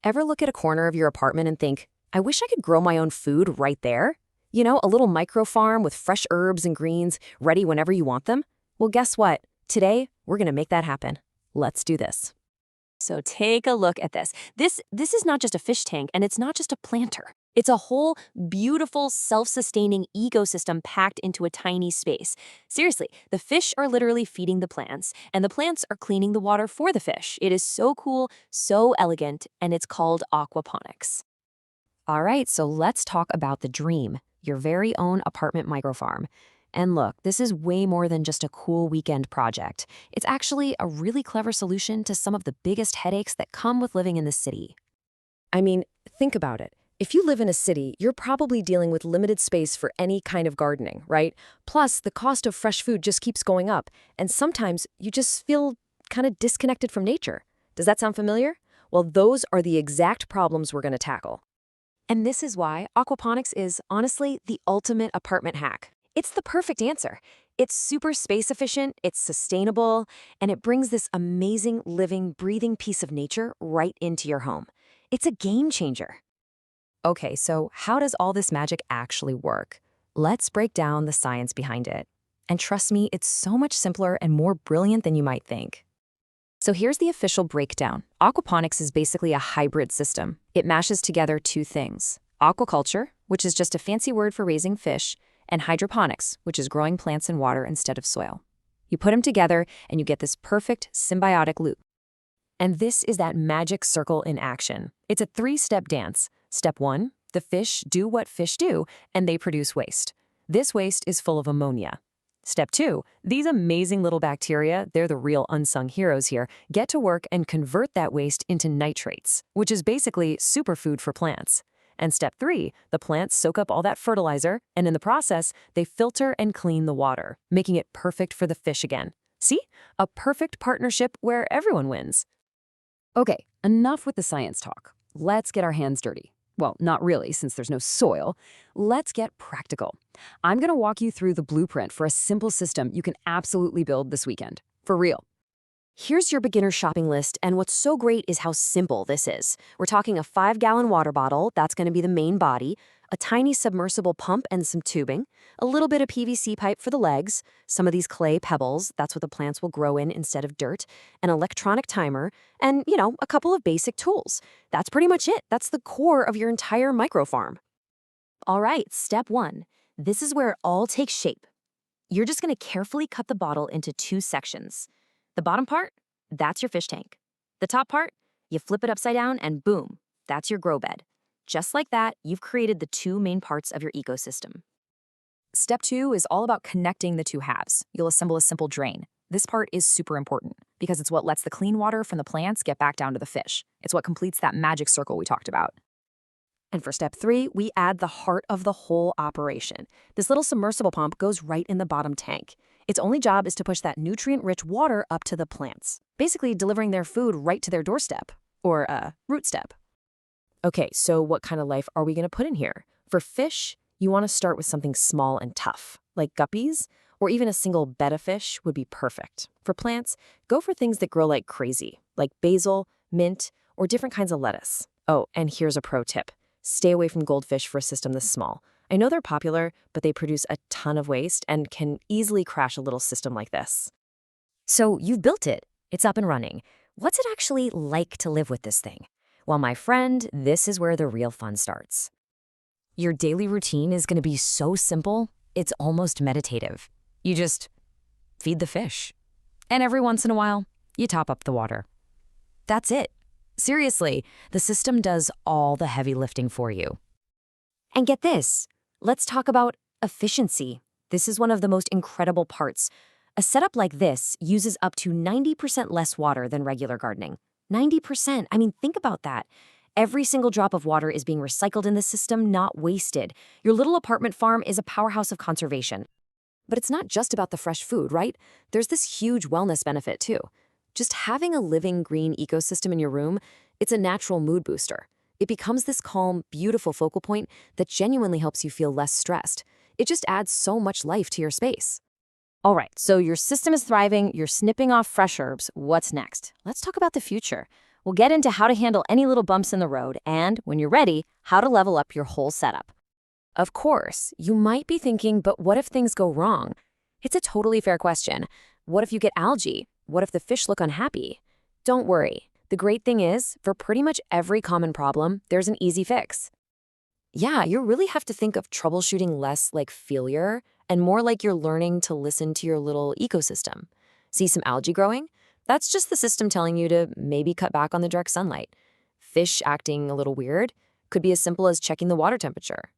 Ever look at a corner of your apartment and think, I wish I could grow my own food right there? You know, a little micro farm with fresh herbs and greens ready whenever you want them? Well, guess what? Today, we're going to make that happen. Let's do this. So take a look at this. This is not just a fish tank, and it's not just a planter. It's a whole beautiful, self-sustaining ecosystem packed into a tiny space. Seriously, the fish are literally feeding the plants, and the plants are cleaning the water for the fish. It is so cool, so elegant, and it's called aquaponics. All right, so let's talk about the dream, your very own apartment microfarm. And look, this is way more than just a cool weekend project. It's actually a really clever solution to some of the biggest headaches that come with living in the city. I mean, think about it. If you live in a city, you're probably dealing with limited space for any kind of gardening, right? Plus, the cost of fresh food just keeps going up, and sometimes you just feel kind of disconnected from nature. Does that sound familiar? Well, those are the exact problems we're going to tackle. And this is why aquaponics is, honestly, the ultimate apartment hack. It's the perfect answer. It's super space efficient, it's sustainable, and it brings this amazing, living, breathing piece of nature right into your home. It's a game changer. Okay, so how does all this magic actually work? Let's break down the science behind it. And trust me, it's so much simpler and more brilliant than you might think. So here's the official breakdown. Aquaponics is basically a hybrid system. It mashes together two things: aquaculture, which is just a fancy word for raising fish, and hydroponics, which is growing plants in water instead of soil. You put them together and you get this perfect symbiotic loop. And this is that magic circle in action. It's a three-step dance. Step 1, the fish do what fish do, and they produce waste. This waste is full of ammonia. Step 2, these amazing little bacteria, they're the real unsung heroes here, get to work and convert that waste into nitrates, which is basically superfood for plants. And step 3, the plants soak up all that fertilizer, and in the process, they filter and clean the water, making it perfect for the fish again. See? A perfect partnership where everyone wins. Okay, enough with the science talk. Let's get our hands dirty. Well, not really, since there's no soil. Let's get practical. I'm going to walk you through the blueprint for a simple system you can absolutely build this weekend. For real. Here's your beginner shopping list, and what's so great is how simple this is. We're talking a 5-gallon water bottle, that's going to be the main body, a tiny submersible pump and some tubing, a little bit of PVC pipe for the legs, some of these clay pebbles, that's what the plants will grow in instead of dirt, an electronic timer, and, a couple of basic tools. That's pretty much it. That's the core of your entire microfarm. All right, step 1. This is where it all takes shape. You're just going to carefully cut the bottle into 2 sections. The bottom part, that's your fish tank. The top part, you flip it upside down and boom, that's your grow bed. Just like that, you've created the 2 main parts of your ecosystem. Step 2 is all about connecting the 2 halves. You'll assemble a simple drain. This part is super important because it's what lets the clean water from the plants get back down to the fish. It's what completes that magic circle we talked about. And for step 3, we add the heart of the whole operation. This little submersible pump goes right in the bottom tank. Its only job is to push that nutrient-rich water up to the plants, basically delivering their food right to their doorstep, or root step. Okay, so what kind of life are we going to put in here? For fish, you want to start with something small and tough, like guppies, or even a single betta fish would be perfect. For plants, go for things that grow like crazy, like basil, mint, or different kinds of lettuce. Oh, and here's a pro tip. Stay away from goldfish for a system this small. I know they're popular, but they produce a ton of waste and can easily crash a little system like this. So you've built it. It's up and running. What's it actually like to live with this thing? Well, my friend, this is where the real fun starts. Your daily routine is going to be so simple, it's almost meditative. You just feed the fish. And every once in a while, you top up the water. That's it. Seriously, the system does all the heavy lifting for you. And get this, let's talk about efficiency. This is one of the most incredible parts. A setup like this uses up to 90% less water than regular gardening. 90%, I mean, think about that. Every single drop of water is being recycled in the system, not wasted. Your little apartment farm is a powerhouse of conservation. But it's not just about the fresh food, right? There's this huge wellness benefit too. Just having a living green ecosystem in your room, it's a natural mood booster. It becomes this calm, beautiful focal point that genuinely helps you feel less stressed. It just adds so much life to your space. All right, so your system is thriving, you're snipping off fresh herbs. What's next? Let's talk about the future. We'll get into how to handle any little bumps in the road and, when you're ready, how to level up your whole setup. Of course, you might be thinking, but what if things go wrong? It's a totally fair question. What if you get algae? What if the fish look unhappy? Don't worry. The great thing is, for pretty much every common problem, there's an easy fix. Yeah, you really have to think of troubleshooting less like failure and more like you're learning to listen to your little ecosystem. See some algae growing? That's just the system telling you to maybe cut back on the direct sunlight. Fish acting a little weird could be as simple as checking the water temperature.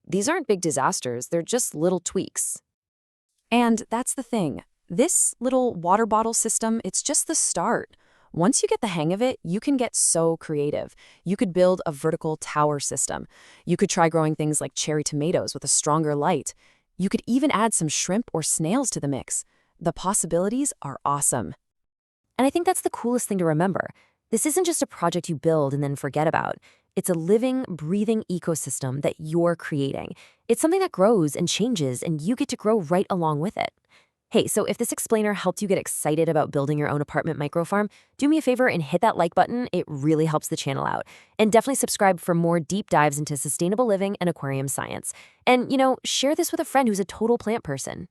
These aren't big disasters, they're just little tweaks. And that's the thing. This little water bottle system, it's just the start. Once you get the hang of it, you can get so creative. You could build a vertical tower system. You could try growing things like cherry tomatoes with a stronger light. You could even add some shrimp or snails to the mix. The possibilities are awesome. And I think that's the coolest thing to remember. This isn't just a project you build and then forget about. It's a living, breathing ecosystem that you're creating. It's something that grows and changes, and you get to grow right along with it. Hey, so if this explainer helped you get excited about building your own apartment microfarm, do me a favor and hit that like button. It really helps the channel out. And definitely subscribe for more deep dives into sustainable living and aquarium science. And, share this with a friend who's a total plant person.